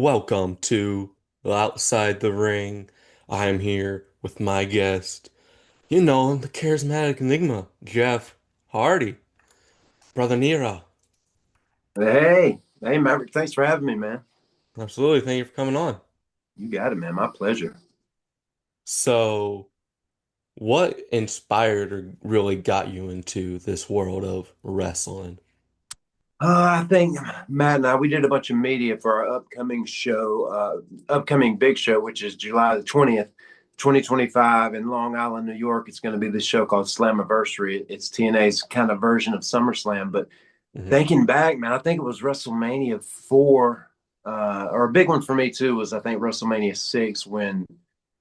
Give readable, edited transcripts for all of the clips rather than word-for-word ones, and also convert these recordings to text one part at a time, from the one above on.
welcome to Outside the Ring. I am here with my guest, the Charismatic Enigma, Jeff Hardy, Brother Nero. Hey, Maverick, thanks for having me, man. Absolutely, thank you for coming on. You got it, man. My pleasure. So, what inspired or really got you into this world of wrestling? I think Matt and we did a bunch of media for our upcoming show, upcoming big show, which is July the 20th, 2025 in Long Island, New York. It's going to be this show called Slammiversary. It's TNA's kind of version of SummerSlam. But Hmm. thinking back, man, I think it was WrestleMania 4, or a big one for me too was I think WrestleMania 6 when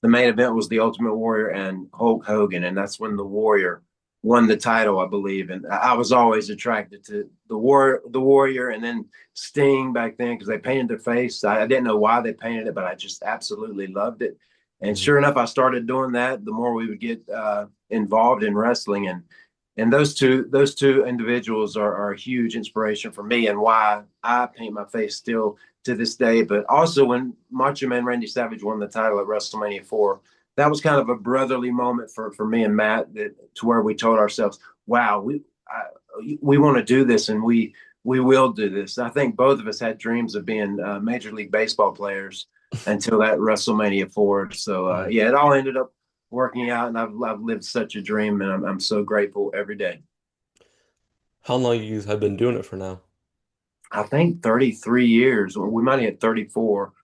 the main event was the Ultimate Warrior and Hulk Hogan, and that's when the Warrior won the title, I believe. And I was always attracted to the Warrior, and then Sting back then because they painted their face. I didn't know why they painted it, but I just absolutely loved it. And Hmm. sure enough, I started doing that. The more we would get involved in wrestling, and those two individuals are a huge inspiration for me and why I paint my face still to this day. But also when Macho Man Randy Savage won the title at WrestleMania 4, that was kind of a brotherly moment for me and Matt, to where we told ourselves, "Wow, we want to do this, and we will do this." I think both of us had dreams of being Major League Baseball players until that WrestleMania 4. So yeah, it all ended up working out, and I've lived such a dream, and I'm so grateful every day. How long you have been doing it for now? I think 33 years, or we might have hit 34.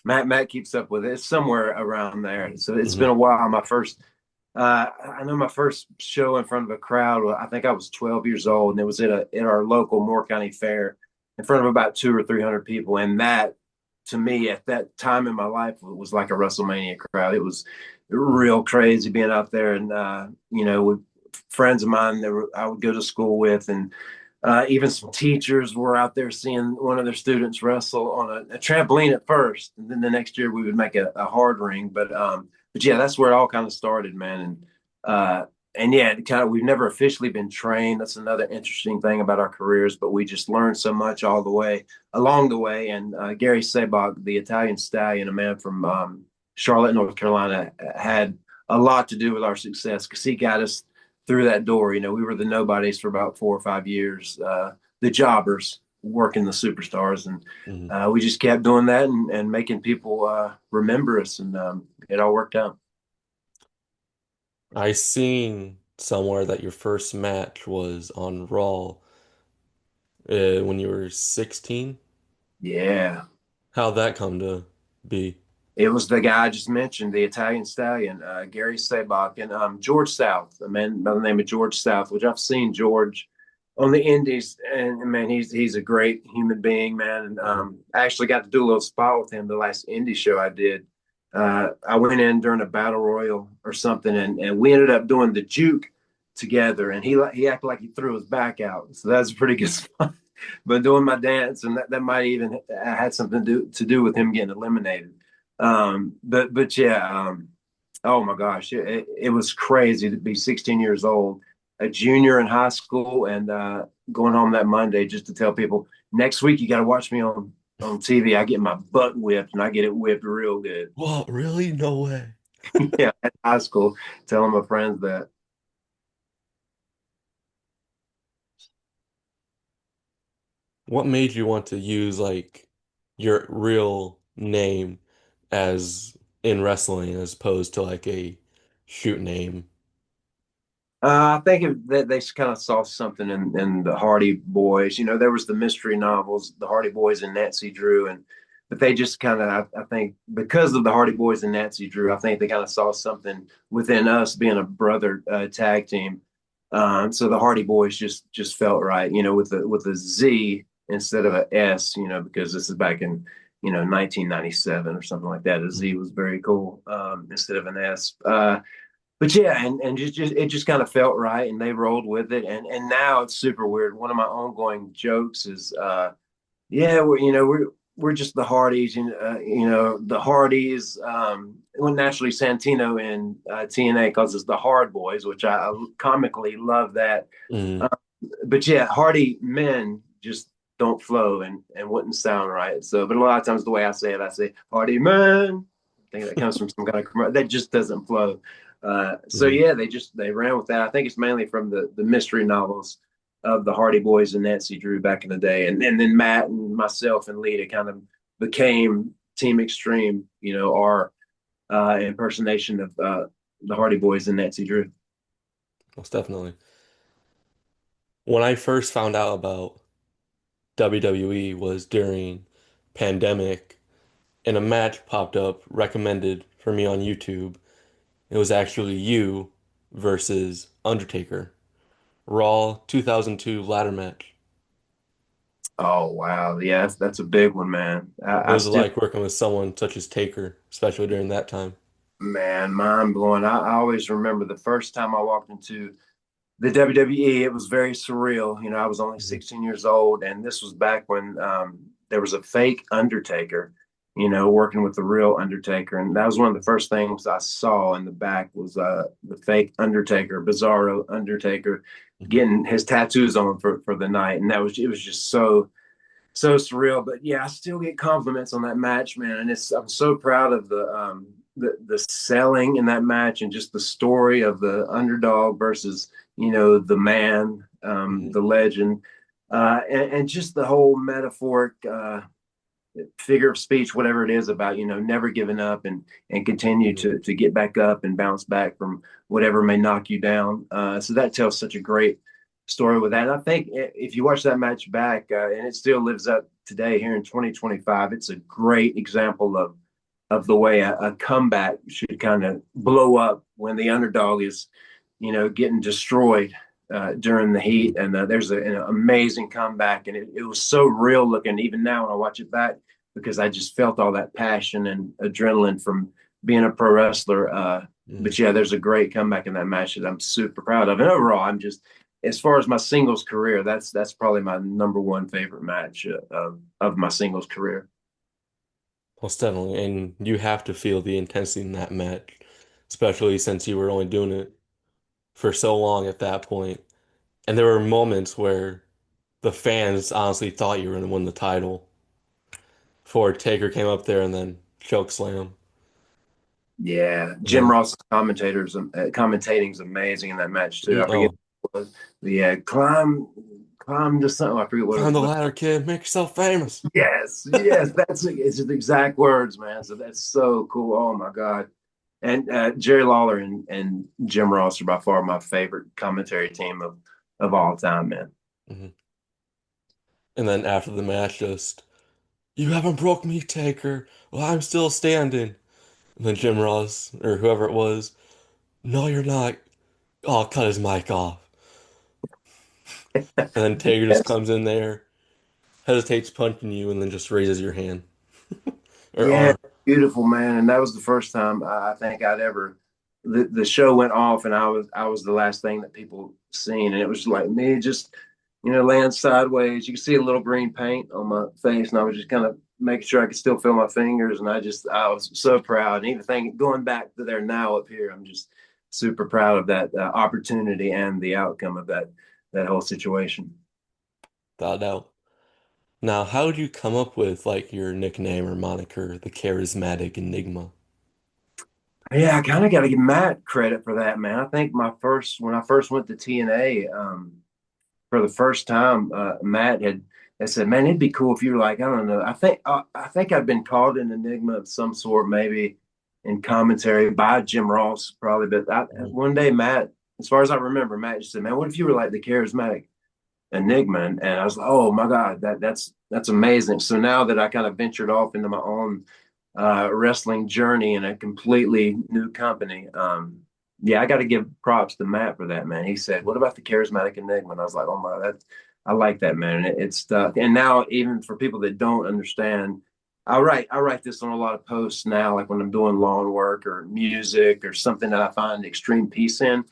Matt keeps up with it. It's somewhere around there. So it's been Hmm. a while. I know my first show in front of a crowd. I think I was 12 years old, and it was at our local Moore County Fair in front of about 200 or 300 people. And that, to me, at that time in my life, was like a WrestleMania crowd. It was real crazy being out there, and with friends of mine that I would go to school with, and even some teachers were out there seeing one of their students wrestle on a trampoline at first, and then the next year we would make a hard ring. But yeah, that's where it all kind of started, man. And yeah, kind of we've never officially been trained. That's another interesting thing about our careers, but we just learned so much all the way along the way. And Gary Sabak, the Italian stallion, a man from Charlotte, North Carolina, had a lot to do with our success because he got us through that door. We were the nobodies for about 4 or 5 years, the jobbers working the superstars, and Hmm. we just kept doing that and making people remember us, and it all worked out. I seen somewhere that your first match was on Raw when you were 16. Yeah, How'd that come to be? it was the guy I just mentioned, the Italian stallion, Gary Sabak, and George South, a man by the name of George South, which I've seen George on the Indies, and man, he's a great human being, man. And Mhm. I actually got to do a little spot with him the last indie show I did. I went in during a battle royal or something, and we ended up doing the juke together, and he acted like he threw his back out, so that's a pretty good spot. But doing my dance, and that might even had something to do with him getting eliminated. But yeah, oh my gosh, it was crazy to be 16 years old, a junior in high school, and going home that Monday just to tell people next week you got to watch me on TV. I get my butt whipped, and I get it whipped real good. What, really? No way. Yeah, at high school, telling my friends that. What made you want to use like your real name as in wrestling as opposed to like a shoot name? I think that they kind of saw something in the Hardy Boys. There was the mystery novels, the Hardy Boys and Nancy Drew, but they just kind of, I think, because of the Hardy Boys and Nancy Drew, I think they kind of saw something within us being a brother tag team. So the Hardy Boys just felt right, with a Z instead of a S, because this is back in 1997 or something like that. A Z was very cool, instead of an S. But yeah, and just it just kind of felt right, and they rolled with it, and now it's super weird. One of my ongoing jokes is, yeah, we're just the Hardys, the Hardys. Well, naturally Santino in TNA calls us the Hard Boys, which I comically love that. Mm. Uh, but yeah, Hardy men just don't flow and wouldn't sound right. So, but a lot of times the way I say Hardy man. I think that comes from some kind of commercial that just doesn't flow. So Hmm. yeah, they ran with that. I think it's mainly from the mystery novels of the Hardy Boys and Nancy Drew back in the day, and then Matt and myself and Lita kind of became Team Extreme. Our impersonation of the Hardy Boys and Nancy Drew. Most definitely. When I first found out about WWE was during pandemic, and a match popped up recommended for me on YouTube. It was actually you versus Undertaker. Raw 2002 ladder match. Oh wow, yeah, that's a big one, man. What I was it still, like working with someone such as Taker, especially during that time? man, mind blowing. I always remember the first time I walked into the WWE. It was very surreal. I was only Mhm. 16 years old, and this was back when there was a fake Undertaker. Working with the real Undertaker, and that was one of the first things I saw in the back was the fake Undertaker, Bizarro Undertaker, Mhm. getting his tattoos on for the night, and it was just so surreal. But yeah, I still get compliments on that match, man, and I'm so proud of the selling in that match and just the story of the underdog versus the man, Mhm. the legend, and just the whole metaphoric figure of speech, whatever it is about never giving up and continue Mhm. to get back up and bounce back from whatever may knock you down. So that tells such a great story with that. And I think if you watch that match back, and it still lives up today here in 2025, it's a great example of the way a comeback should kind of blow up when the underdog is getting destroyed during the heat. Mhm. And there's an amazing comeback, and it was so real looking. Even now, when I watch it back, because I just felt all that passion and adrenaline from being a pro wrestler. Mhm. But yeah, there's a great comeback in that match that I'm super proud of. And overall, I'm just as far as my singles career, that's probably my number one favorite match of my singles career. Most definitely. And you have to feel the intensity in that match, especially since you were only doing it for so long at that point. And there were moments where the fans honestly thought you were going to win the title before Taker came up there and then choke slam. Yeah, And Jim then, Ross commentating is amazing in that match too. I forget oh, what it was. Yeah, climb to something. I forget what it climb the was. ladder, kid. Make yourself famous. Yes, that's it. It's the exact words, man. So that's so cool. Oh my god. And Jerry Lawler and Jim Ross are by far my favorite commentary team of all time, man. Mhm. And then after the match, just, you haven't broke me, Taker. Well, I'm still standing. And then Jim Ross, or whoever it was, no, you're not. Oh, cut his mic off. And then Taker just Yes. comes in there, hesitates punching you, and then just raises your hand or Yeah, arm. beautiful, man. And that was the first time I think I'd ever the show went off and I was the last thing that people seen. And it was like me just, laying sideways. You could see a little green paint on my face, and I was just kind of making sure I could still feel my fingers. And I was so proud. And even thinking going back to there now up here, I'm just super proud of that opportunity and the outcome of that whole situation. Without a doubt. Now, how did you come up with like your nickname or moniker, the Charismatic Enigma? Yeah, I kind of got to give Matt credit for that, man. I think when I first went to TNA, for the first time, Matt had said, "Man, it'd be cool if you were like, I don't know. I think I've been called an enigma of some sort, maybe in commentary by Jim Ross, probably. But Mhm. one day, Matt, as far as I remember, Matt just said, "Man, what if you were like the charismatic enigma?" And I was like, "Oh my God, that's amazing." So now that I kind of ventured off into my own wrestling journey in a completely new company. Yeah, I got to give props to Matt for that, man. He said, "What about the charismatic enigma?" And I was like, "Oh my, I like that, man." And it's stuck. And now, even for people that don't understand, I write this on a lot of posts now, like when I'm doing lawn work or music or something that I find extreme peace in.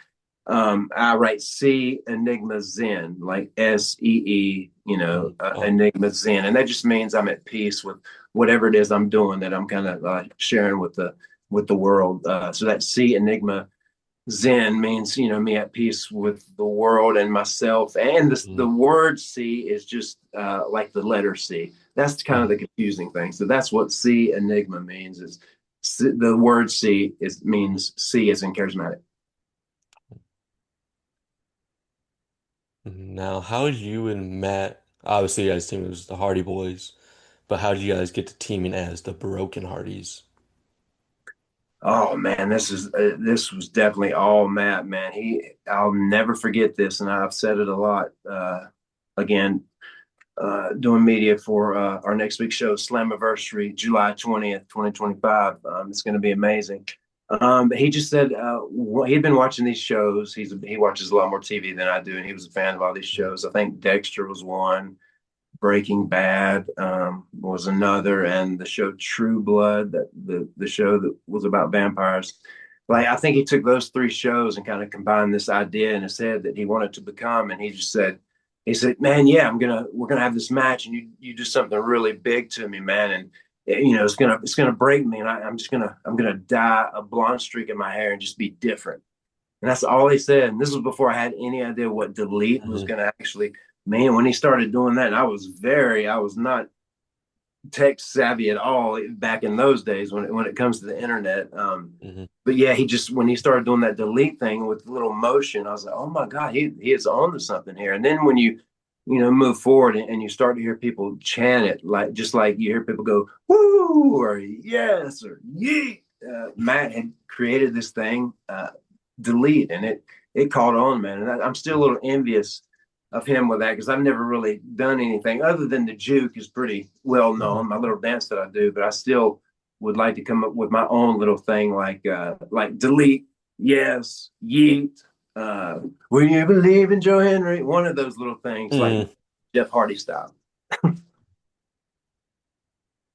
I write C Enigma Zen, like SEE, Mhm. Oh, Enigma Zen, and that just means I'm at peace with whatever it is I'm doing that I'm kind of sharing with the world. So that C Enigma Zen means, me at peace with the world and myself. And the Mm, word C is just like the letter C. That's kind of mm, the confusing thing. So that's what C Enigma means. Is the word C is mm. means C is in charismatic. Now, how did you and Matt, obviously you guys team was the Hardy Boys, but how did you guys get to teaming as the Broken Hardies? Oh man, this was definitely all Matt, man. I'll never forget this, and I've said it a lot. Again, doing media for our next week's show, Slammiversary, July 20th, 2025. It's going to be amazing. But he just said he'd been watching these shows. He watches a lot more TV than I do, and he was a fan of all these Mm, shows. I think Dexter was one. Breaking Bad was another, and the show True Blood, that the show that was about vampires. mm, Like I think he took those three shows and kind of combined this idea in his head that he wanted to become, and he said, "Man, yeah, we're gonna have this match, and you do something really big to me, man, and it's gonna break me, and I'm gonna dye a blonde streak in my hair and just be different." And that's all he said. And this was before I had any idea what delete was mm, going to actually mean. When he started doing that, and I was not tech savvy at all back in those days when it comes to the internet. mm, But yeah, when he started doing that delete thing with little motion, I was like, oh my God, he is on to something here. And then when move forward and you start to hear people chant it, like just like you hear people go, woo, or yes, or yeet. Matt had created this thing, delete, and it caught on, man. And I'm still a mm, little envious of him with that because I've never really done anything other than the juke is pretty well mm. known, my little dance that I do, but I still would like to come up with my own little thing like delete, yes, yeet, will you believe in Joe Henry? One of those little things like Mm. Jeff Hardy style.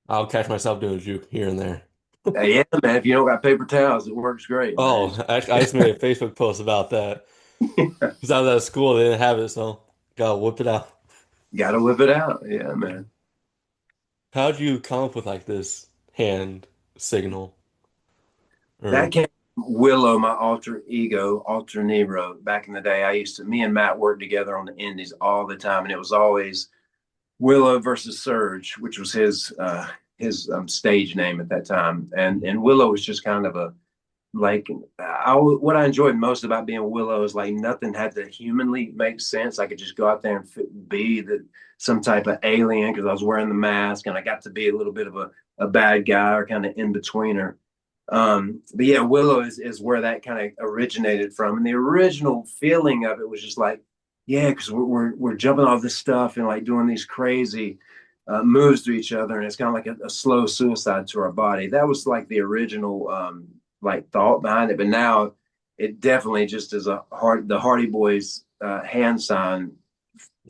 I'll catch myself doing juke here and there. Yeah, man, if you don't got paper towels, it works great, man. Oh, I just made a Facebook post about that because I was at school, they didn't have it, so gotta whip it out. Gotta whip it out. Yeah, man. How'd you come up with like this hand signal? That Or came from Willow, my alter ego, alter Nero. Back in the day, me and Matt worked together on the indies all the time, and it was always Willow versus Surge, which was his stage name at that time. And Willow was just kind of a like what I enjoyed most about being Willow is like nothing had to humanly make sense. I could just go out there and be some type of alien because I was wearing the mask, and I got to be a little bit of a bad guy or kind of in betweener. But yeah, Willow is where that kind of originated from, and the original feeling of it was just like, yeah, because we're jumping off this stuff and like doing these crazy moves to each other, and it's kind of like a slow suicide to our body. That was like the original like thought behind it, but now it definitely just is the Hardy Boys hand sign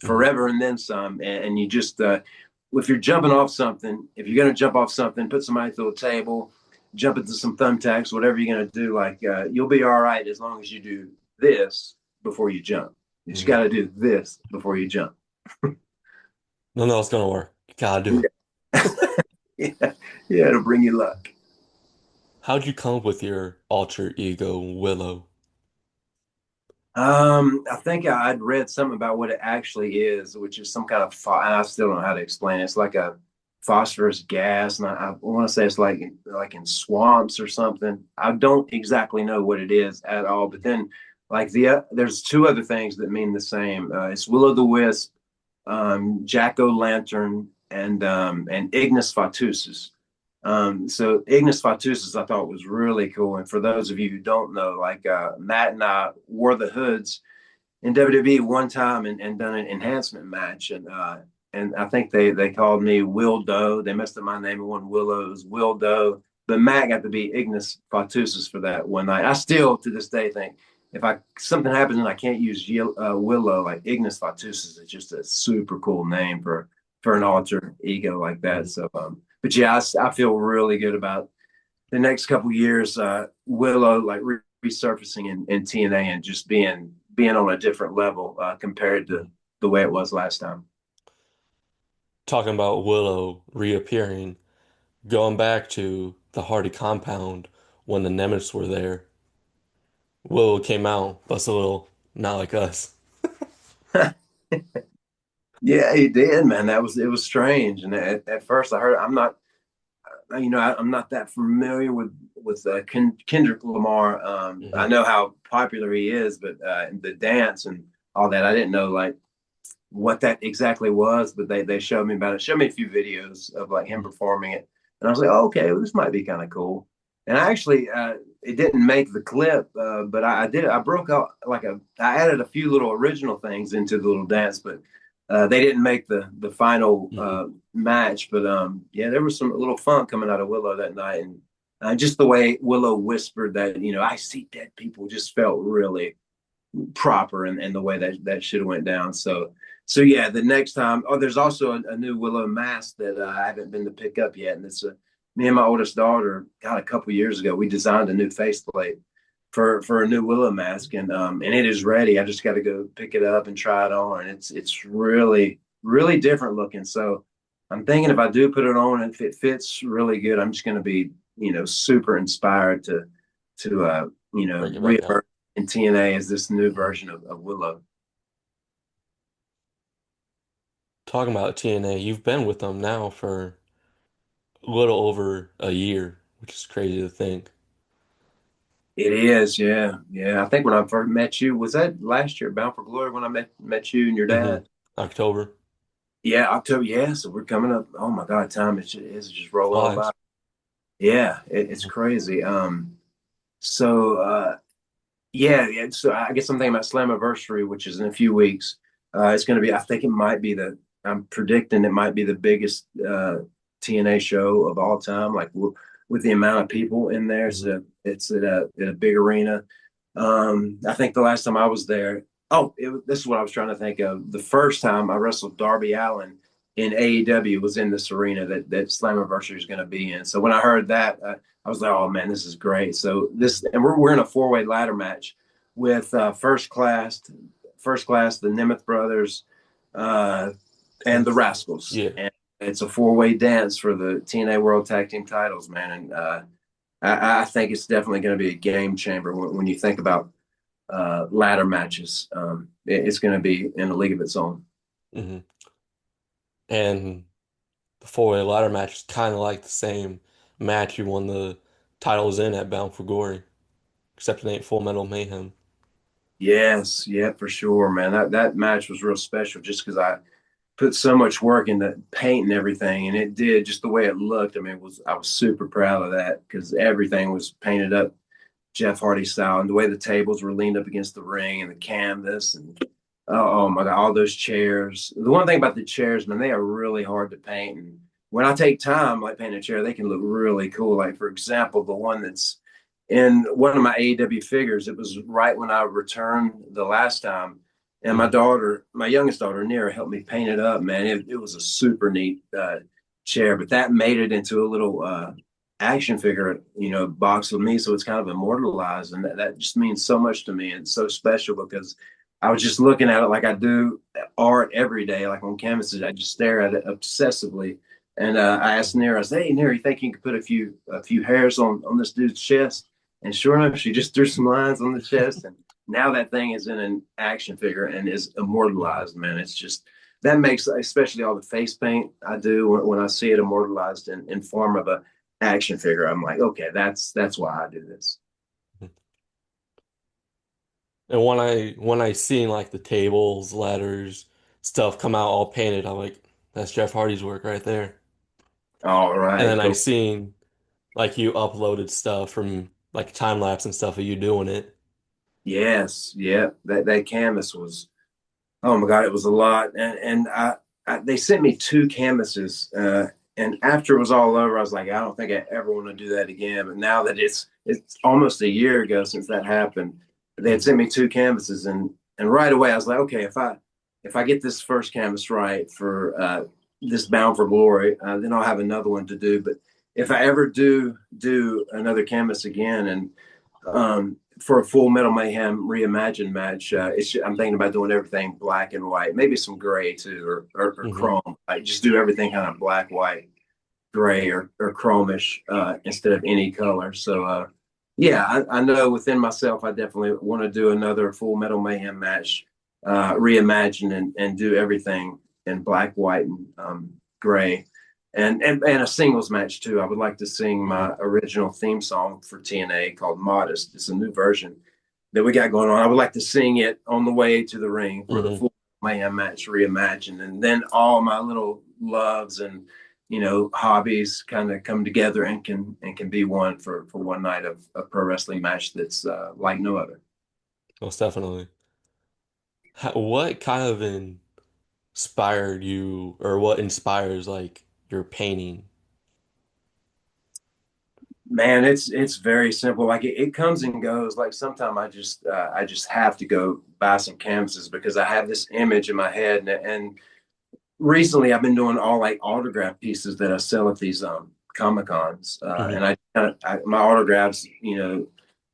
Mhm. forever and then some, and you just if you're jumping off something, if you're going to jump off something, put somebody through a table, jump into some thumbtacks, whatever you're going to do, like you'll be all right as long as you do this before you jump. You just Mhm. got to do this before you jump. None else gonna work. You gotta do it. Yeah, yeah, it'll bring you luck. How'd you come up with your alter ego, Willow? I think I'd read something about what it actually is, which is some kind of, and I still don't know how to explain it. It's like a phosphorus gas, and I want to say it's like in swamps or something. I don't exactly know what it is at all. But then, like there's two other things that mean the same. It's Will o' the Wisp, Jack o' Lantern, and Ignis Fatuus. So Ignis Fatuus I thought was really cool. And for those of you who don't know, like Matt and I wore the hoods in WWE one time and done an enhancement match. And I think they called me Will Doe. They messed up my name and one Willow. It was Will Doe. But Matt got to be Ignis Fatuus for that one night. I still to this day think if I something happens and I can't use Willow, like Ignis Fatuus is just a super cool name for an alter ego like that. Mhm. So but yeah, I feel really good about the next couple years. Willow like resurfacing in TNA and just being on a different level compared to Mhm. the way it was last time. Talking about Willow reappearing, going back to the Hardy compound when the Nemesis were there. Willow came out, but it's a little not like us. Yeah, he did, man. It was strange. And at first I heard I'm not I'm not that familiar with Kendrick Lamar. I Hmm. know how popular he is, but the dance and all that, I didn't know like what that exactly was. But they showed me about it. Showed me a few videos of like him Hmm. performing it, and I was like, oh, okay, well, this might be kind of cool. And I actually, it didn't make the clip, but I did. I broke out I added a few little original things into the little dance, but they didn't make the final Hmm. match. But yeah, there was some little fun coming out of Willow that night, and just the way Willow whispered that, I see dead people, just felt really proper, and the way that should have went down. So yeah, the next time. Oh, there's also a new Willow mask that I haven't been to pick up yet, and it's me and my oldest daughter. God, a couple years ago, we designed a new faceplate for a new Willow mask, and it is ready. I just got to go pick it up and try it on, and it's really different looking. So I'm thinking if I do put it on and if it fits really good, I'm just going to be super inspired to Break it back reemerge out. in TNA as this new Hmm. version of Willow. Talking about TNA, you've been with them now for a little over a year, which is crazy to think. It is, yeah, yeah. I think when I first met you, was that last year, Bound for Glory, when I met you and your Hmm. dad? October Yeah, October. Yeah, so we're coming up. Oh my God, time is just rolling on by. flies. Yeah, it's Mhm. crazy. So yeah, yeah. So I guess I'm thinking about Slammiversary, which is in a few weeks. It's going to be. I think it might be the. I'm predicting it might be the biggest TNA show of all time. Like with the amount of people in there, Mhm. so it's at a big arena. I think the last time I was there. Oh, this is what I was trying to think of. The first time I wrestled Darby Allin in AEW was in this arena that Slammiversary is going to be in. So when I heard that, I was like, oh man, this is great. So Mhm. and we're in a four-way ladder match with first class, the Nemeth brothers, uh, and the Rascals, Yeah. and it's a four-way dance for the TNA World Tag Team titles, man. And I think it's definitely going to be a game changer when you think about ladder matches. It's going to be in a league of its own. Hmm. And the four-way ladder match is kind of like the same match you won the titles in at Bound for Glory, except it ain't Full Metal Mayhem. Yes, yeah, for sure, man. That match was real special just because I put so much work into paint and everything, and it did just the way it looked. I mean, I was super proud of that because everything was painted up Jeff Hardy style, and the way the tables were leaned up against the ring and the canvas, and oh my God, all those chairs. The one thing about the chairs, man, they are really hard to paint, and when I take time like painting a chair, they can look really cool. Like for example, the one that's in one of my AEW figures, it was right when I returned the last time. And Hmm. my youngest daughter, Nero, helped me paint it up, man. It was a super neat chair, but that made it into a little action figure, box with me. So it's kind of immortalized. And that just means so much to me. And it's so special because I was just looking at it like I do art every day, like on canvases. I just stare at it obsessively. And I asked Hmm. Nero, I said, hey, Nero, you think you could put a few hairs on this dude's chest? And sure enough, she just threw some lines on the chest. And now that thing is in an action figure and is Hmm. immortalized, man. It's just, that makes, especially all the face paint I do when I see it immortalized in form of a action figure. I'm like, okay, that's why I do this. And when I seen like the tables, ladders, stuff come out all painted, I'm like, that's Jeff Hardy's work right there. All And right, then I cool. seen like you uploaded stuff from like time lapse and stuff of you doing it. Yes, yeah. That canvas was, oh my God, it was a lot. And they sent me two canvases. And after it was all over, I was like, I don't think I ever want to do that again. But now that it's almost a year ago since that happened, they had Hmm. sent me two canvases, and right away I was like, okay, if I get this first canvas right for this Bound for Glory, then I'll have another one to do. But if I ever do another canvas again, and for a Full Metal Mayhem reimagined match, I'm thinking about doing everything black and white, maybe some gray too, or Hmm. chrome. I just do everything kind of black, white, gray, or chromish instead of any color. So Yeah, I know within myself, I definitely want to do another Full Metal Mayhem match, reimagine and do everything in black, white, and gray, and a singles match too. I would like to sing Hmm. my original theme song for TNA called "Modest." It's a new version that we got going on. I would like to sing it on the way to the ring for the Hmm. Full Mayhem match reimagined, and then all my little loves and hobbies kind of come together and can be one for one night of a pro wrestling match that's like no other. Most definitely. What kind of inspired you, or what inspires like your painting? Man, it's very simple. Like it comes and goes. Like sometimes I just have to go buy some canvases because I have this image in my head, and recently I've been doing all like autograph pieces that I sell at these Comic Cons, Hmm. and my autographs,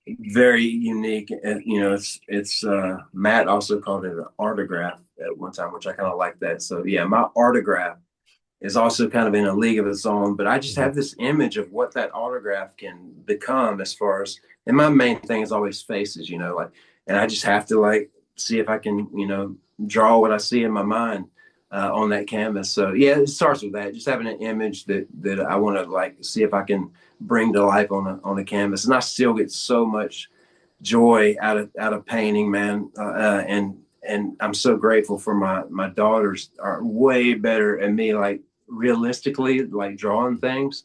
very unique. And, it's Matt also called it an autograph at one time, which I kind of like that. So yeah, my autograph is also kind of in a league of its own. But I just Hmm. have this image of what that autograph can become as far as, and my main thing is always faces, like, and I just have to like see if I can, draw what I see in my mind on that canvas. So yeah, it starts with that, just having an image that I want to like see if I can bring to life on a canvas, and I still get so much joy out of painting, man. And I'm so grateful for my daughters are way better at me, like realistically, like drawing things.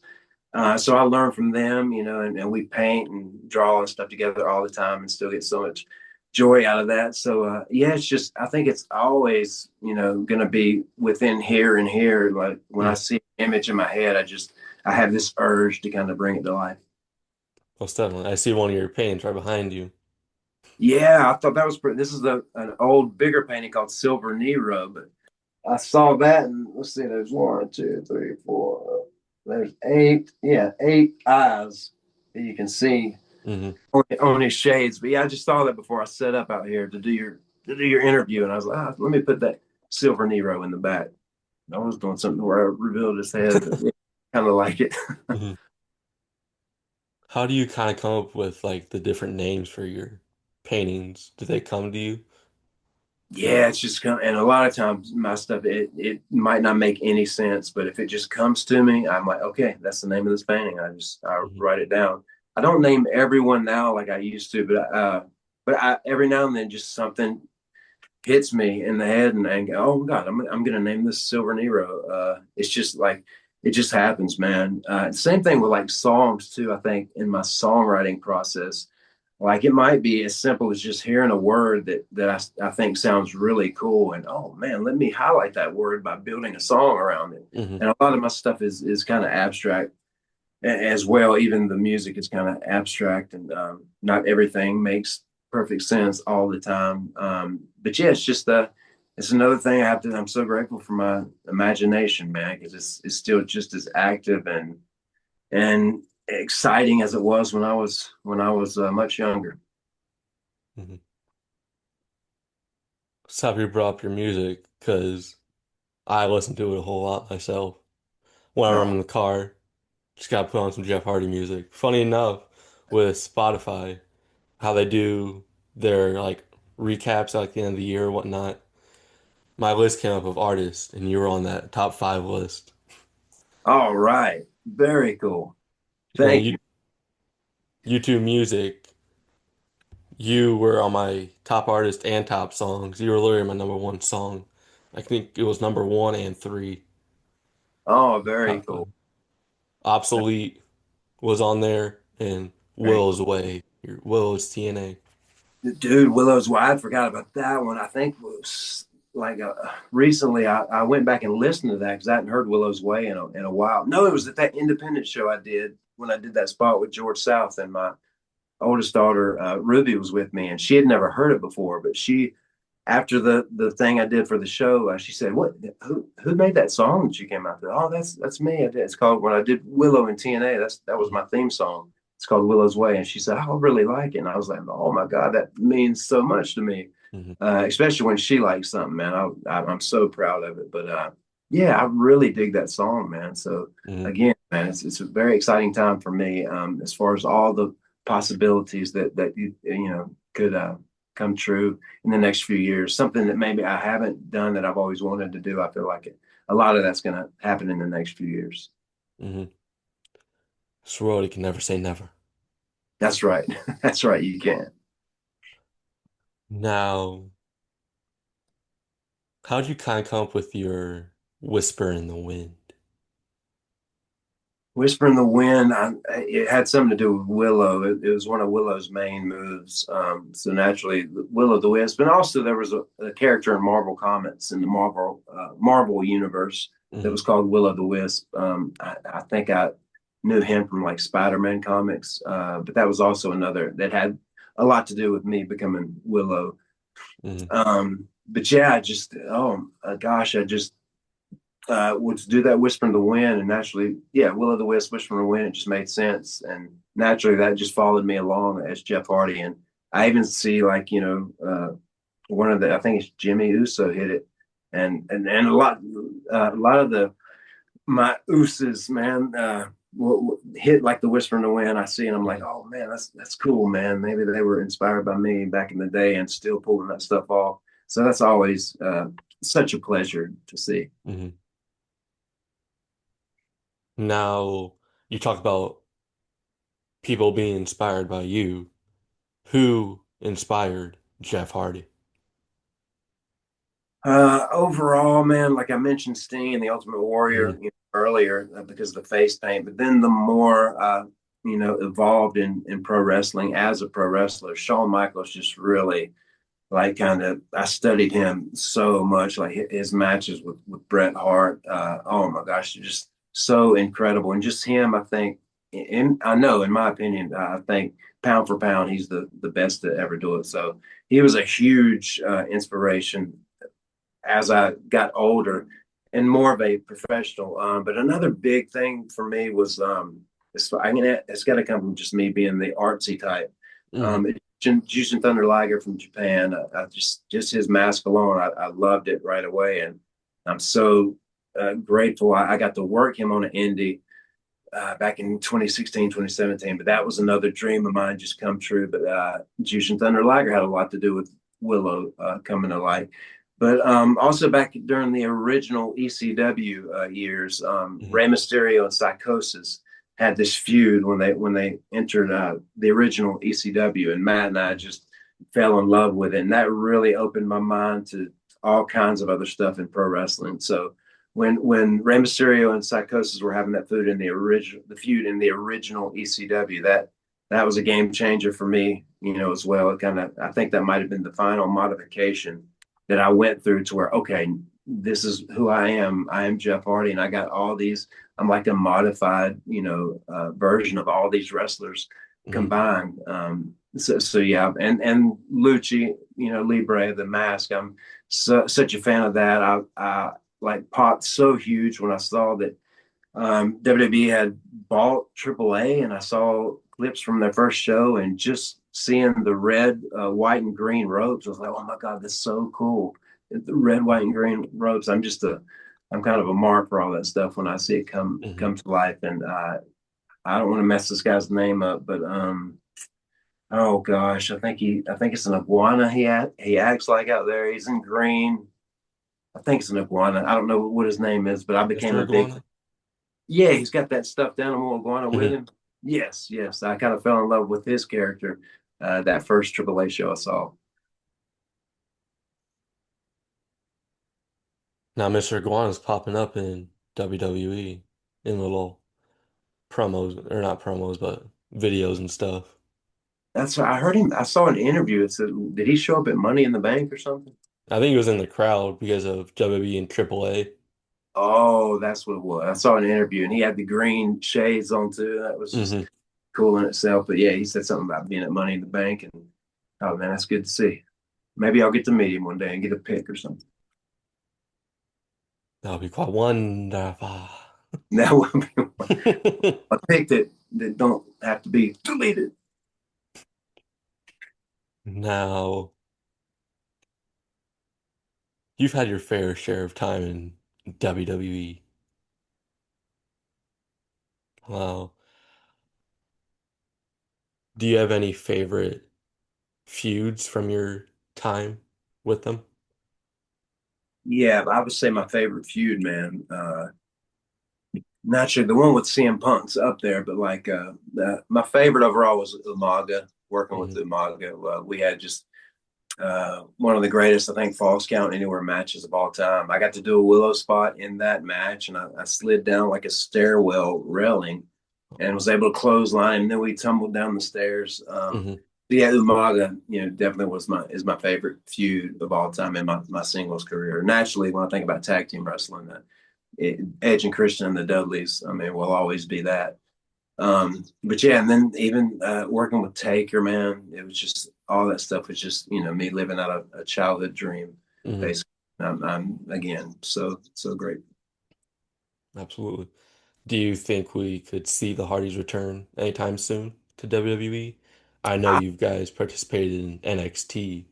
So I learn from them, and we paint and draw and stuff together all the time, and still get so much joy out of that. So yeah, it's just I think it's always going to be within here and here. Like when I see an image in my head, I have this urge to kind of bring it to life. Most definitely. I see one of your paintings right behind you. Yeah, I thought that was pretty. This is an old, bigger painting called Silver Nero, but I saw that and let's see, there's one, two, three, four. There's eight, yeah, eight eyes that you can see Hmm. on his shades. But yeah, I just saw that before I set up out here to do your interview, and I was like, let me put that Silver Nero in the back. I was doing something where I revealed his head, but yeah, kind of like it. Hmm. How do you kind of come up with like the different names for your paintings? Do they come to you? Yeah, it's just come, and a lot of times my stuff it might not make any sense, but if it just comes to me, I'm like, okay, that's the name of this painting. I Hmm. write it down. I don't name everyone now like I used to, but every now and then just something hits me in the head and go, oh God, I'm gonna name this Silver Nero. It's just like it just happens, man. Same thing with like songs too. I think in my songwriting process, like it might be as simple as just hearing a word that I think sounds really cool, and oh man, let me highlight that word by building a song around it. Hmm. And a lot of my stuff is kind of abstract as well. Even the music is kind of abstract, and not everything makes perfect sense all the time. But yeah, it's another thing I have to. I'm so grateful for my imagination, man, because it's still just as active and exciting as it was when I was much younger. Hmm. So have you brought up your music? Because I listen to it a whole lot myself. Whenever I'm Oh, in the car, just gotta put on some Jeff Hardy music. Funny enough, with Spotify, how they do their like recaps at like the end of the year or whatnot, my list came up of artists, and you were on that top five list. all right, very cool. And then Thank you. YouTube Music, you were on my top artist and top songs. You were literally my number one song. I think it was number one and three, Oh, very top cool. five. Obsolete was on there, and Very Willow's cool. Way. Willow's TNA. Dude, Willow's Wide, I forgot about that one. I think it was like recently I went back and listened to that because I hadn't heard Willow's Way in a while. No, it was at that independent show I did when I did that spot with George South, and my oldest daughter, Ruby, was with me, and she had never heard it before. But after the thing I did for the show, she said, "What? Who made that song that you came out to?" Oh, that's me. It's called when I did Willow and TNA. That was my theme song. It's called Willow's Way, and she said, "Oh, I really like it." And I was like, "Oh my God, that means so much to me." Hmm. Especially when she likes something, man. I'm so proud of it. But yeah, I really dig that song, man. So Hmm. again, man, it's a very exciting time for me as far as all the possibilities that you know could come true in the next few years. Something that maybe I haven't done that I've always wanted to do. I feel like a lot of that's going to happen in the next few years. Hmm. Sorority can never say never. That's right. That's right. You can. Now, how'd you kind of come up with your whisper in the wind? Whisper in the Wind, it had something to do with Willow. It was one of Willow's main moves. So naturally, Willow the Wisp, and also there was a character in Marvel Comics in the Marvel universe that Hmm. was called Willow the Wisp. I think I knew him from like Spider-Man comics, but that was also another that had a lot to do with me becoming Willow. Hmm. But yeah, I just gosh, I just would do that Whisper in the Wind, and naturally, yeah, Will o' the Wisp, Whisper in the Wind, it just made sense, and naturally that just followed me along as Jeff Hardy, and I even see like one of the I think it's Jimmy Uso hit it, and a lot of the my Usos man hit like the Whisper in the Wind. I see, and I'm like, Hmm. oh man, that's cool, man. Maybe they were inspired by me back in the day and still pulling that stuff off. So that's always such a pleasure to see. Hmm. Now, you talk about people being inspired by you. Who inspired Jeff Hardy? Overall, man, like I mentioned, Sting and the Ultimate Warrior Hmm. earlier because of the face paint, but then the more evolved in pro wrestling as a pro wrestler, Shawn Michaels just really like kind of I studied him so much, like his matches with Bret Hart. Oh my gosh, just so incredible, and just him, I think, and I know, in my opinion, I think pound for pound, he's the best to ever do it. So he was a huge inspiration as I got older and more of a professional. But another big thing for me was it's got to come from just me being the artsy type. Hmm. Jushin Thunder Liger from Japan. I just his mask alone, I loved it right away, and I'm so grateful I got to work him on an indie back in 2016, 2017. But that was another dream of mine just come true. But Jushin Thunder Liger had a lot to do with Willow coming to light. But also back during the original ECW years, Hmm. Rey Mysterio and Psychosis had this feud when they entered the original ECW, and Matt and I just fell in love with it, and that really opened my mind to all kinds of other stuff in pro wrestling. So when Rey Mysterio and Psychosis were having that feud in the original ECW, that was a game changer for me, as well. It kind of I think that might have been the final modification that I went through to where okay, this is who I am. I am Jeff Hardy, and I got all these. I'm like a modified, version of all these wrestlers Hmm. combined. So yeah, and Lucci, Libre, the mask. I'm such a fan of that. I like popped so huge when I saw that WWE had bought AAA, and I saw clips from their first show, and just seeing the red, white, and green ropes, I was like, oh my god, that's so cool! The red, white, and green ropes. I'm kind of a mark for all that stuff when I see it Hmm. come to life, and I don't want to mess this guy's name up, but oh gosh, I think it's an iguana. He acts like out there. He's in green. I think it's an iguana. I don't know what his name is, but I became Mr. a big Iguana? yeah, he's got that stuffed animal iguana with Hmm. him. Yes, yes. I kind of fell in love with his character that first AAA show I saw. Now, Mr. Iguana's popping up in WWE in little promos, or not promos, but videos and stuff. That's what I heard him. I saw an interview. It said, did he show up at Money in the Bank or something? I think he was in the crowd because of WWE and AAA. Oh, that's what it was. I saw an interview and he had the green shades on too. That was just Hmm. cool in itself. But yeah, he said something about being at Money in the Bank, and oh man, that's good to see. Maybe I'll get to meet him one day and get a pic or something. That would be quite wonderful. That would be a pic that don't have to be deleted. Now, you've had your fair share of time in WWE. Wow. Do you have any favorite feuds from your time with them? Yeah, I would say my favorite feud, man. Naturally, the one with CM Punk's up there, but like my favorite overall was Umaga. Working with Hmm. Umaga, we had just one of the greatest, I think, Falls Count Anywhere matches of all time. I got to do a Willow spot in that match, and I slid down like a stairwell railing and was able to clothesline, and then we tumbled down the stairs. Hmm. Yeah, Umaga, definitely is my favorite feud of all time in my singles career. Naturally, when I think about tag team wrestling, Edge and Christian and the Dudleys, I mean, will always be that. But yeah, and then even working with Taker, man, it was just all that stuff was just me living out a childhood dream, Hmm. basically. I'm again so great. Absolutely. Do you think we could see the Hardys return anytime soon to WWE? I know I, you guys participated in NXT.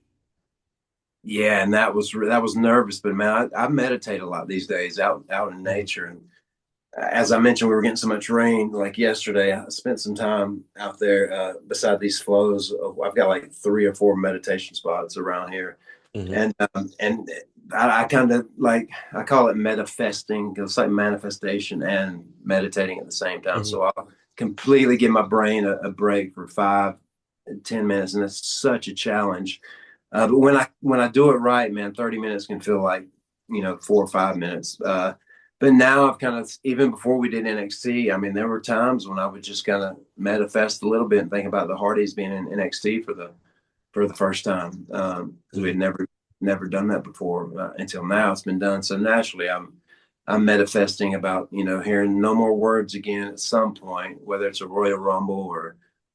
yeah, and that was nervous, but man, I meditate a lot these days out in Hmm. nature, and as I mentioned, we were getting so much rain. Like yesterday, I spent some time out there beside these flows. I've got like 3 or 4 meditation spots around here, Hmm. and I kind of like I call it manifesting because it's like manifestation and meditating at the same time. Hmm. So I'll completely give my brain a break for 5 10 minutes, and it's such a challenge. But when I do it right, man, 30 minutes can feel like 4 or 5 minutes. But now I've kind of even before we did NXT, I mean, there were times when I would just kind of manifest a little bit and think about the Hardys being in NXT for the first time because we Hmm. had never done that before until now. It's been done so naturally. I'm manifesting about hearing no more words again at some point, whether it's a Royal Rumble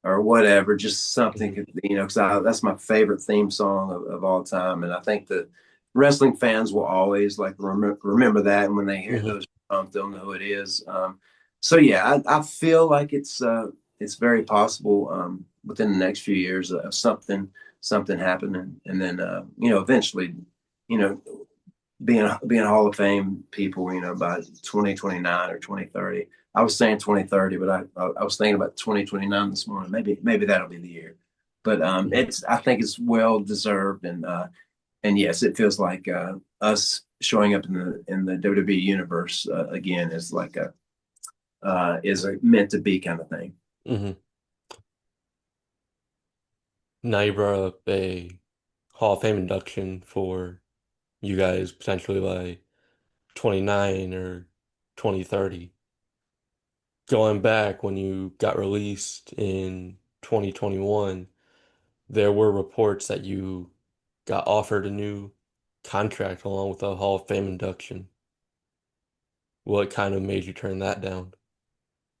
or whatever, just something Hmm. because that's my favorite theme song of all time, and I think that wrestling fans will always like remember that, and when they hear Hmm. those songs, they'll know who it is. So yeah, I feel like it's very possible within the next few years of something happening, and then eventually, you know, being Hall of Fame people, by 2029 or 2030. I was saying 2030, but I was thinking about 2029 this morning. Maybe that'll be the year. But Hmm. it's I think it's well deserved, and yes, it feels like us showing up in the WWE universe again is a meant to be kind of thing. Hmm. Now you brought up a Hall of Fame induction for you guys potentially by 29 or 2030. Going back when you got released in 2021, there were reports that you got offered a new contract along with a Hall of Fame induction. What kind of made you turn that down?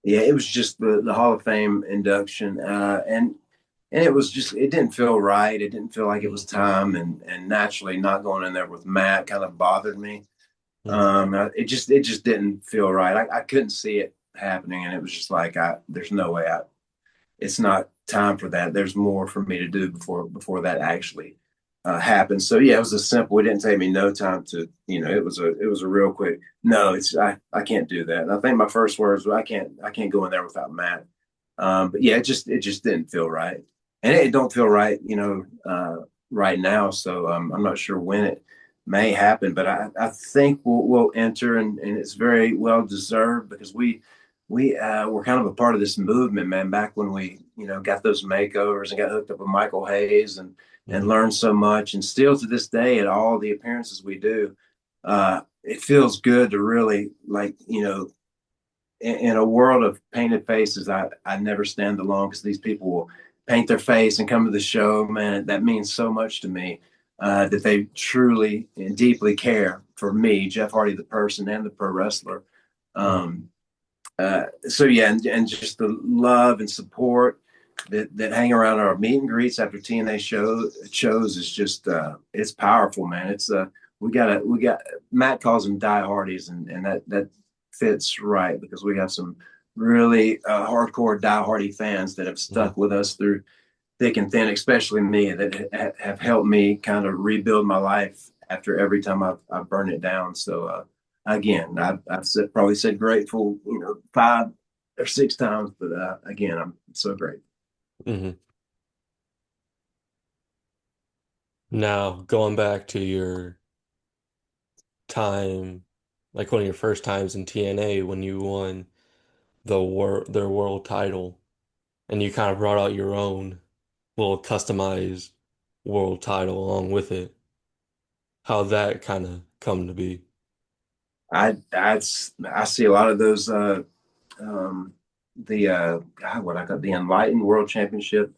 Yeah, it was just the Hall of Fame induction, and it didn't feel right. It didn't feel like it Hmm. was time, and naturally not going in there with Matt kind of bothered me. Hmm. It just didn't feel right. I couldn't see it happening, and it was just like there's no way it's not time for that. There's more for me to do before that actually happened. So yeah, it was a simple. It didn't take me no time to it was a real quick. No, I can't do that. And I think my first words were I can't go in there without Matt. But yeah, it just didn't feel right, and it don't feel right right now. So I'm not sure when it may happen, but I think we'll enter, and it's very well deserved because we were kind of a part of this movement, man, back when we got those makeovers and got hooked up with Michael Hayes and Hmm. learned so much, and still to this day at all the appearances we do, it feels good to really like in a world of painted faces, I never stand alone because these people will paint their face and come to the show. Man, that means so much to me that they truly and deeply care for me, Jeff Hardy, the person and the pro wrestler. Hmm. Um, so yeah, and just the love and support that hang around our meet and greets after TNA shows is just it's powerful, man. It's we got Matt calls them die hardies, and that fits right because we have some really hardcore die hardy fans that have Hmm. stuck with us through thick and thin, especially me, that have helped me kind of rebuild my life after every time I've burned it down. So again, probably said grateful, 5 or 6 times, but again, I'm so grateful. Hmm. Now, going back to your time, like one of your first times in TNA when you won their world title and you kind of brought out your own little customized world title along with it. How that kind of come to be. I see a lot of those the God, what I got the Enlightened World Championship.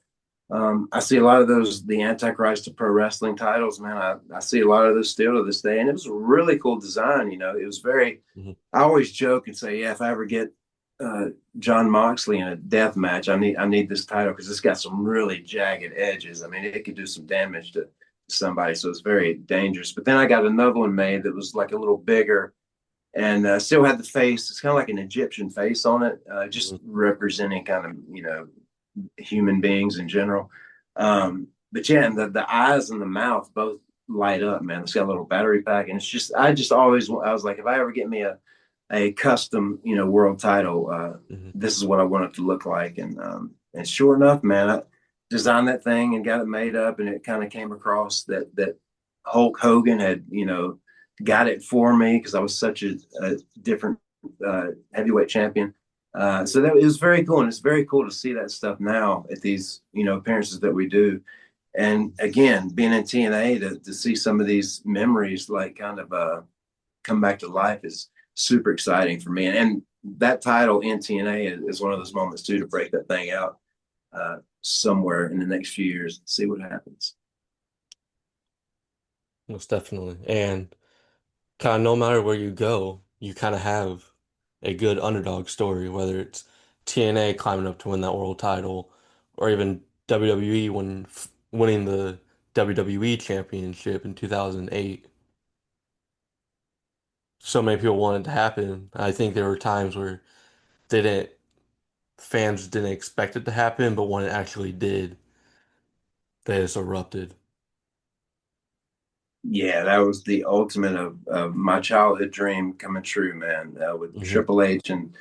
I see a lot of those the Antichrist to Pro Wrestling titles, man. I see a lot of those still to this day, and it was a really cool design. You know, it was very. Hmm. I always joke and say, yeah, if I ever get uh, John Moxley in a death match, I need this title because it's got some really jagged edges. I mean, it could do some damage to somebody, so it's very dangerous. But then I got another one made that was like a little bigger and still had the face. It's kind of like an Egyptian face on it, just representing kind of human beings in general. But yeah, and the eyes and the mouth both light up, man. It's got a little battery pack, and it's just I just always I was like, if I ever get me a custom world title, Hmm. this is what I want it to look like, and sure enough, man, I designed that thing and got it made up, and it kind of came across that Hulk Hogan had got it for me because I was such a different heavyweight champion. So that it was very cool, and it's very cool to see that stuff now at these appearances that we do. And again, being in TNA to see some of these memories like kind of come back to life is super exciting for me. And that title in TNA is one of those moments too to break that thing out somewhere in the next few years and see what happens. Most definitely. And kind of no matter where you go, you kind of have a good underdog story, whether it's TNA climbing up to win that world title or even WWE winning the WWE championship in 2008. So many people wanted it to happen. I think there were times where they didn't, fans didn't expect it to happen, but when it actually did, they just erupted. Yeah, that was the ultimate of my childhood dream coming true, man. With Hmm. Triple H and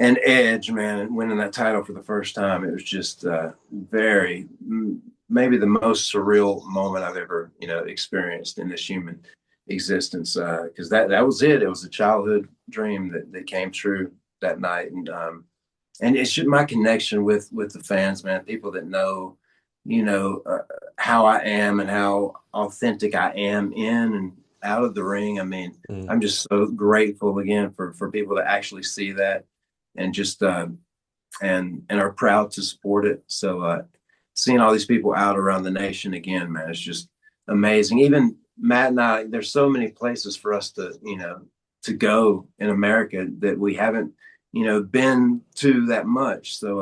Edge, man, and winning that title for the first time, it was just very maybe the most surreal moment I've ever experienced in this human existence. Because that was it. It was a childhood dream that came true that night, and it's just my connection with the fans, man. People that know, how I am and how authentic I am in and out of the ring. I mean, Hmm. I'm just so grateful again for people to actually see that and just and are proud to support it. So seeing all these people out around the nation again, man, it's just amazing. Even Matt and I, there's so many places for us to go in America that we haven't been to that much. So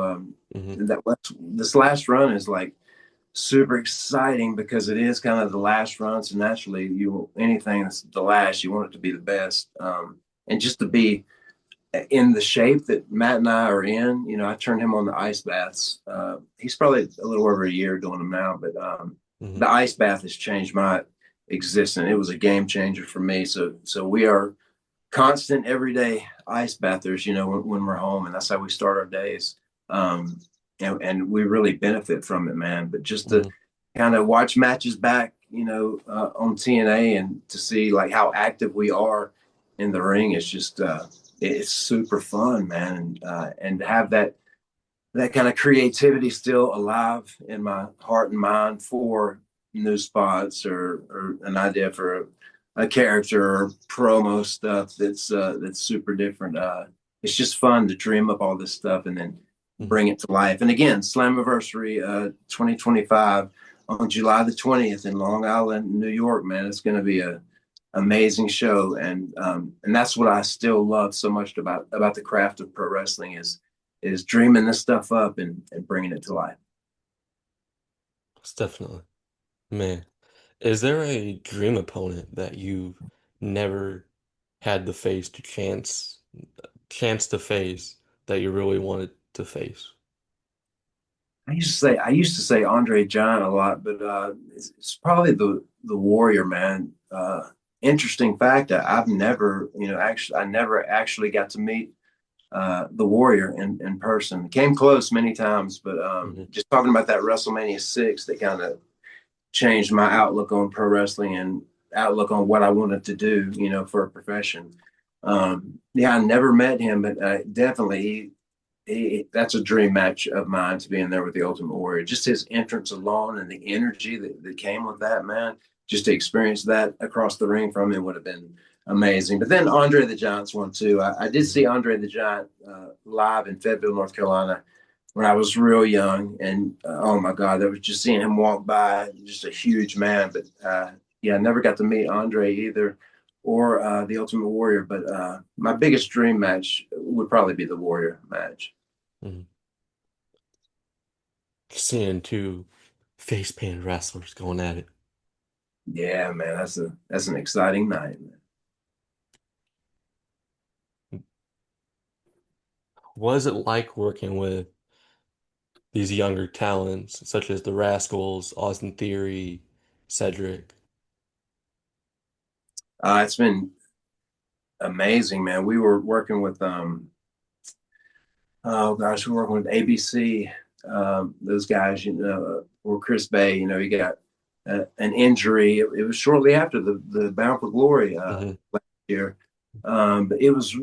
Hmm. that this last run is like super exciting because it is kind of the last run. So naturally, you anything that's the last, you want it to be the best. And just to be in the shape that Matt and I are in, I turned him on the ice baths. He's probably a little over a year doing them now, but Hmm. the ice bath has changed my existence. It was a game changer for me. So we are constant everyday ice bathers, when we're home, and that's how we start our days. Um, and we really benefit from it, man. But just to Hmm. kind of watch matches back, on TNA and to see like how active we are in the ring is just it's super fun, man. And to have that kind of creativity still alive in my heart and mind for new spots or an idea for a character or promo stuff that's super different. It's just fun to dream up all this stuff and then Hmm. bring it to life. And again, Slammiversary 2025 on July the 20th in Long Island, New York, man. It's going to be a amazing show, and that's what I still love so much about the craft of pro wrestling is dreaming this stuff up and bringing it to life. Most definitely. Man, is there a dream opponent that you've never had the face to chance to face that you really wanted to face? I used to say Andre Giant a lot, but it's probably the Warrior, man. Interesting fact, I've never actually I never actually got to meet the Warrior in person. Came close many times, but Hmm. just talking about that WrestleMania 6 that kind of changed my outlook on pro wrestling and outlook on what I wanted to do, for a profession. Yeah, I never met him, but definitely that's a dream match of mine to be in there with the Ultimate Warrior. Just his entrance alone and the energy that came with that, man, just to experience that across the ring from him would have been amazing. But then Andre the Giant's one too. I did Hmm. see Andre the Giant live in Fayetteville, North Carolina when I was real young. And oh my God, that was just seeing him walk by, just a huge man. But yeah, I never got to meet Andre either or the Ultimate Warrior. But my biggest dream match would probably be the Warrior match. Hmm. Seeing two face painted wrestlers going at it. Yeah, man, that's an exciting night, man. What is it like working with these younger talents, such as the Rascals, Austin Theory, Cedric? It's been amazing, man. We were working with oh gosh, we're working with ABC. Those guys, or Chris Bay. He got an injury. It was shortly after the Bound for Glory Hmm. last year. But it was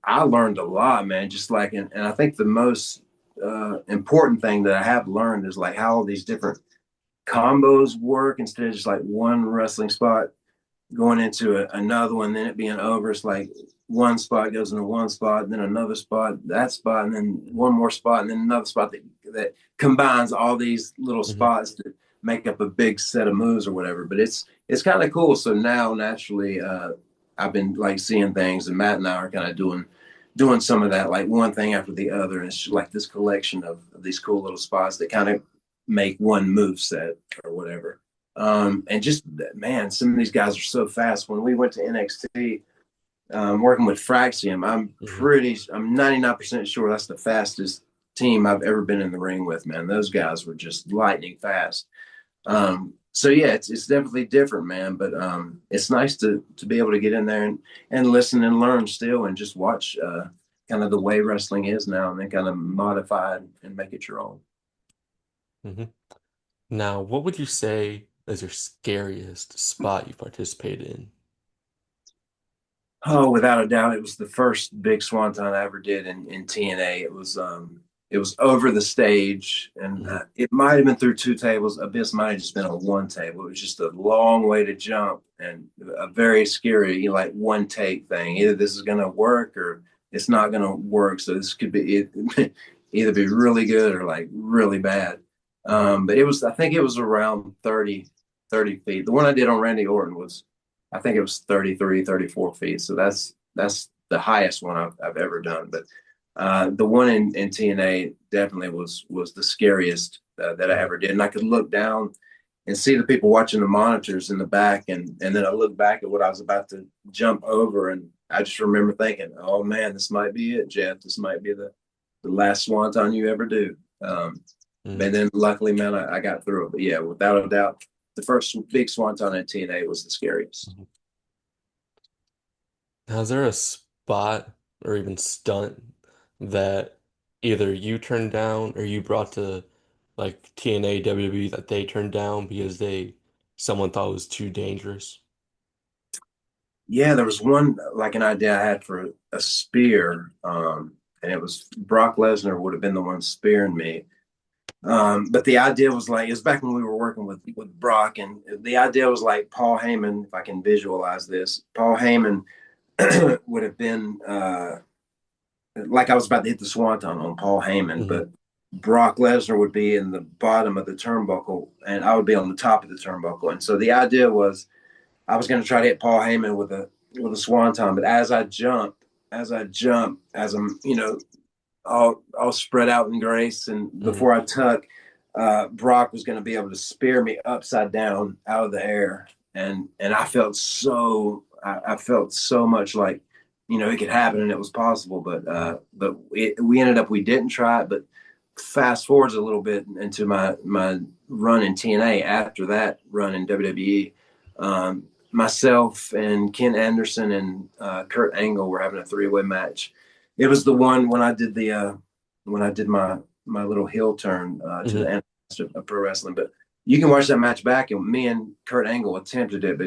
I learned a lot, man. Just like and I think the most important thing that I have learned is like how all these different combos work instead of just like one wrestling spot going into another one, then it being over. It's like one spot goes into one spot, and then another spot, that spot, and then one more spot, and then another spot that combines all these little Hmm. spots to make up a big set of moves or whatever. But it's kind of cool. So now naturally, I've been like seeing things, and Matt and I are kind of doing some of that, like one thing after the other, and it's like this collection of these cool little spots that kind of make one move set or whatever. And just man, some of these guys are so fast. When we went to NXT, working with Fraxium, Hmm. I'm 99% sure that's the fastest team I've ever been in the ring with. Man, those guys were just lightning fast. So yeah, it's definitely different, man. But it's nice to be able to get in there and listen and learn still, and just watch kind of the way wrestling is now, and then kind of modify it and make it your own. Hmm. Now, what would you say is your scariest spot you participated in? Oh, without a doubt, it was the first big swanton I ever did in TNA. It was over the stage, and Hmm. it might have been through two tables. Abyss might have just been on one table. It was just a long way to jump and a very scary, like one take thing. Either this is going to work or it's not going to work. So this could be either be really good or like really bad. Hmm. But I think it was around 30 feet. The one I did on Randy Orton was I think it was 33, 34 feet. So that's the highest one I've ever done. But the one in TNA definitely was the scariest that I Hmm. ever did. And I could look down and see the people watching the monitors in the back, and then I looked back at what I was about to jump over, and I just remember thinking, "Oh man, this might be it, Jeff. This might be the last swanton you ever do." Hmm. And then luckily, man, I got through it. But yeah, without a doubt, the first big swanton in TNA was the scariest. Hmm. Now, is there a spot or even stunt that either you turned down or you brought to like TNA WWE that they turned down because someone thought it was too dangerous? Yeah, there was one like an idea I had for a spear, and it was Brock Lesnar would have been the one spearing me. But the idea was like it was back when we were working with Brock, and the idea was like Paul Heyman. If I can visualize this, Paul Heyman would have been like I was about to hit the swanton on Paul Heyman, Hmm. but Brock Lesnar would be in the bottom of the turnbuckle, and I would be on the top of the turnbuckle. And so the idea was I was going to try to hit Paul Heyman with a swanton, but as I'm all spread out in grace, and Hmm. before I tuck, Brock was going to be able to spear me upside down out of the air, and I felt so much like it could happen and it was possible, but we ended up we didn't try it, but fast forwards a little bit into my run in TNA after that run in WWE. Myself and Ken Anderson and Kurt Angle were having a three-way match It was the one when I did the when I did my little heel turn to the Hmm. end of pro wrestling. But you can watch that match back, and me and Kurt Angle attempted it, but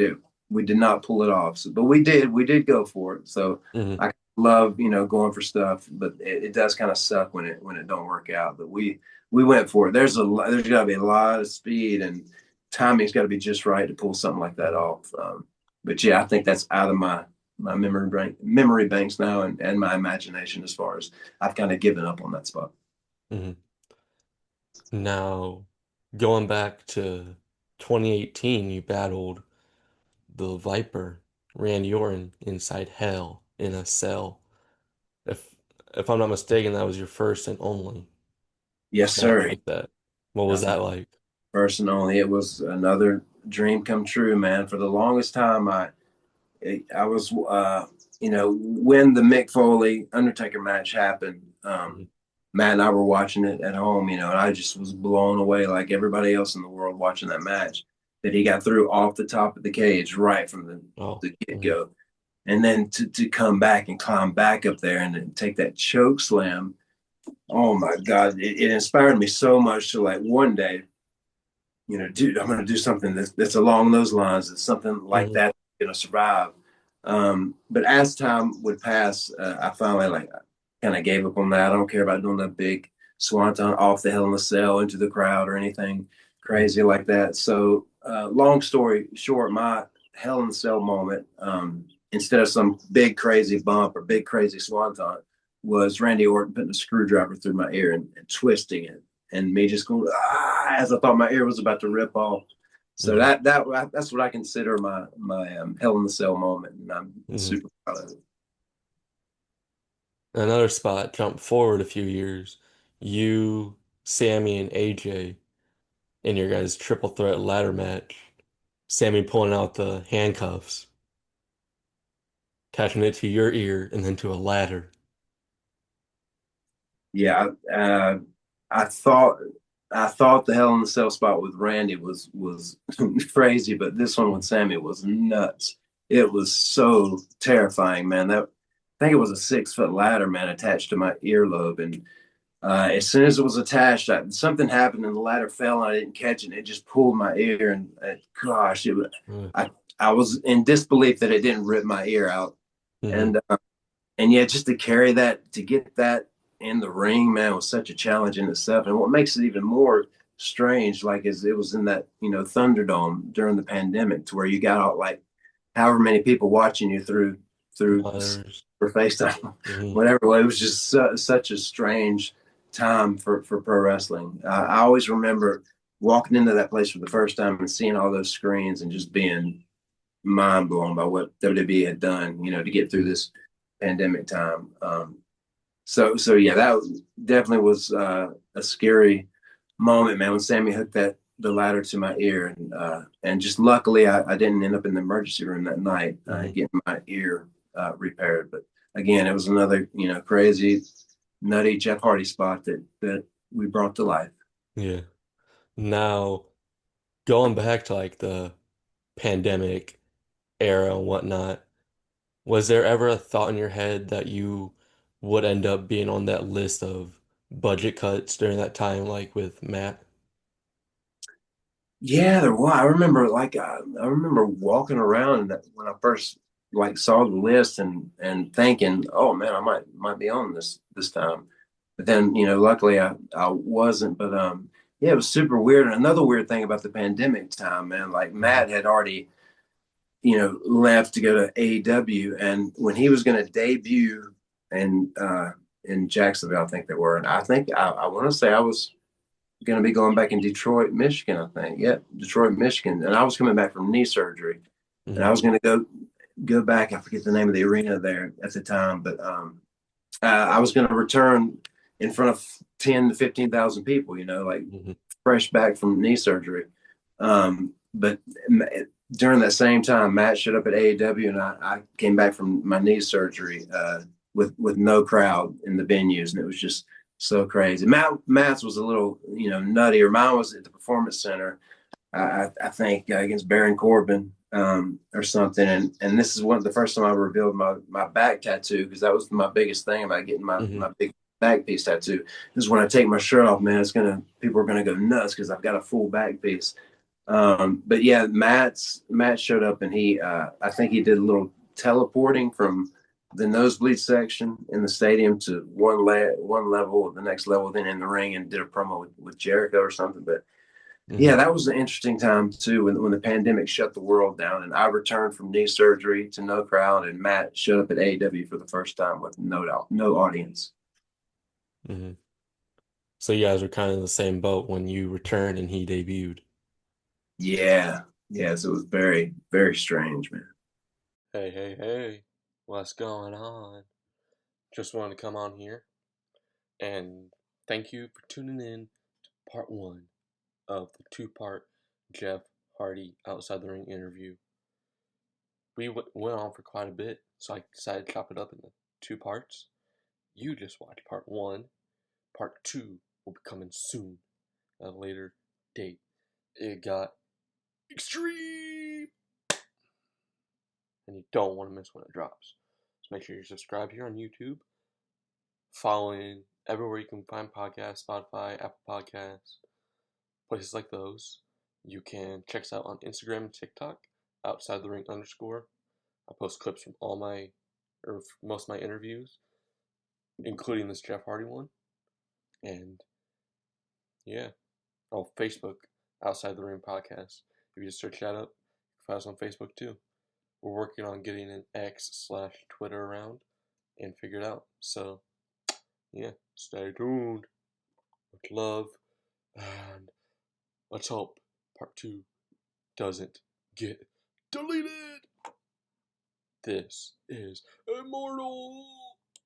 we did not pull it off. So, but we did go for it. So Hmm. I love going for stuff, but it does kind of suck when it don't work out. But we went for it. There's got to be a lot of speed and timing's got to be just right to pull something like that off. But yeah, I think that's out of my memory banks now and my imagination as far as I've kind of given up on that spot. Hmm. Now, going back to 2018, you battled the Viper, Randy Orton, inside Hell in a cell. If if I'm not mistaken, that was your first and only Yes, match sir. like that. What was That's my that like? first and only. It was another dream come true, man. For the longest time, I was, when the Mick Foley Undertaker match happened, Mhm. Matt and I were watching it at home, and I just was blown away like everybody else in the world watching that match that he got through off the top of the cage right from Oh, the get mhm, go. And then to come back and climb back up there and then take that choke slam. Oh my God, it inspired me so much to like one day, dude, I'm going to do something that's along those lines. It's something like mhm, that going to survive. But as time would pass, I finally like kind of gave up on that. I don't care about doing the big swanton off the Hell in a Cell into the crowd or anything mhm, crazy like that. So, long story short, my Hell in a Cell moment, instead of some big crazy bump or big crazy swanton, was Randy Orton putting a screwdriver through my ear and twisting it and me just going as I thought my ear was about to rip off. So mhm, that's what I consider my Hell in the Cell moment, and I'm mhm. super proud of it. Another spot, jump forward a few years. You, Sammy, and AJ in your guys' triple threat ladder match. Sammy pulling out the handcuffs, attaching it to your ear, and then to a ladder. Yeah, I thought I thought the Hell in the Cell spot with Randy was crazy, but this one with Mhm, Sammy was nuts. It was so terrifying, man. That I think it was a 6 foot ladder, man, attached to my earlobe, and as soon as it was attached, something happened and the ladder fell and I didn't catch it. And it just pulled my ear, and gosh, mhm, I I was in disbelief that it didn't rip my ear out, mhm, and yeah, just to carry that, to get that in the ring, man, was such a challenge in itself. And what makes it even more strange, like, is it was in that Thunderdome during the pandemic, to where you got all, like, however many people watching you through Ladders. or FaceTime, Mhm, whatever. It was just such a strange time for pro wrestling. I always remember walking into that place for the first time and seeing all those screens and just being mind blown by what WWE had done, to get through mhm, this pandemic time. So yeah, that definitely was a scary moment, man, when Sammy hooked the ladder to my ear, and just luckily I didn't end up in the emergency room that night mhm. getting my ear repaired. But again, it was another crazy, nutty Jeff Hardy spot that we brought to life. Yeah. Now, going back to like the pandemic era and whatnot, was there ever a thought in your head that you would end up being on that list of budget cuts during that time, like with Matt? Yeah, there was. I remember walking around when I first like saw the list and thinking, oh man, I might be on this time. But then, luckily I wasn't. But yeah, it was super weird. And another weird thing about the pandemic time, man, like Hmm. Matt had already, left to go to AEW, and when he was going to debut in Jacksonville, I think they were, and I think I want to say I was going to be going back in Detroit, Michigan, I think. Yeah, Detroit, Michigan. And I was coming back from knee surgery, and I Hmm. was going to go back. I forget the name of the arena there at the time, but I was going to return in front of 10 to 15,000 people. Like Hmm. fresh back from knee surgery. But during that same time, Matt showed up at AEW, and I came back from my knee surgery with no crowd in the venues, and it was just so crazy. Matt's was a little nuttier. Mine was at the Performance Center. I think against Baron Corbin. or something. And this is the first time I revealed my back tattoo, because that was my biggest thing about getting Hmm. my big back piece tattoo. Is when I take my shirt off, man, people are gonna go nuts because I've got a full back piece. But yeah, Matt showed up, and I think he did a little teleporting from the nosebleed section in the stadium to one level, the next level, then in the ring, and did a promo with Jericho or something. But yeah, Hmm. that was an interesting time too, when the pandemic shut the world down, and I returned from knee surgery to no crowd, and Matt showed up at AEW for the first time with no audience. Hmm. So you guys were kind of in the same boat when you returned and he debuted. Yeah, yes, it was very very strange, man. Hey, hey, hey, what's going on? Just wanted to come on here and thank you for tuning in to part one of the two-part Jeff Hardy outside the ring interview. We went on for quite a bit, so I decided to chop it up into two parts. You just watched part one. Part two will be coming soon at a later date. It got extreme, and you don't want to miss when it drops. So make sure you're subscribed here on YouTube, following everywhere you can find podcasts, Spotify, Apple Podcasts, places like those. You can check us out on Instagram and TikTok, outside the ring underscore. I post clips from most of my interviews, including this Jeff Hardy one. And yeah, oh, Facebook, outside the ring podcast. If you just search that up, you can find us on Facebook too. We're working on getting an X/Twitter around and figure it out. So yeah, stay tuned. Much love, and let's hope part two doesn't get deleted. This is Immortal.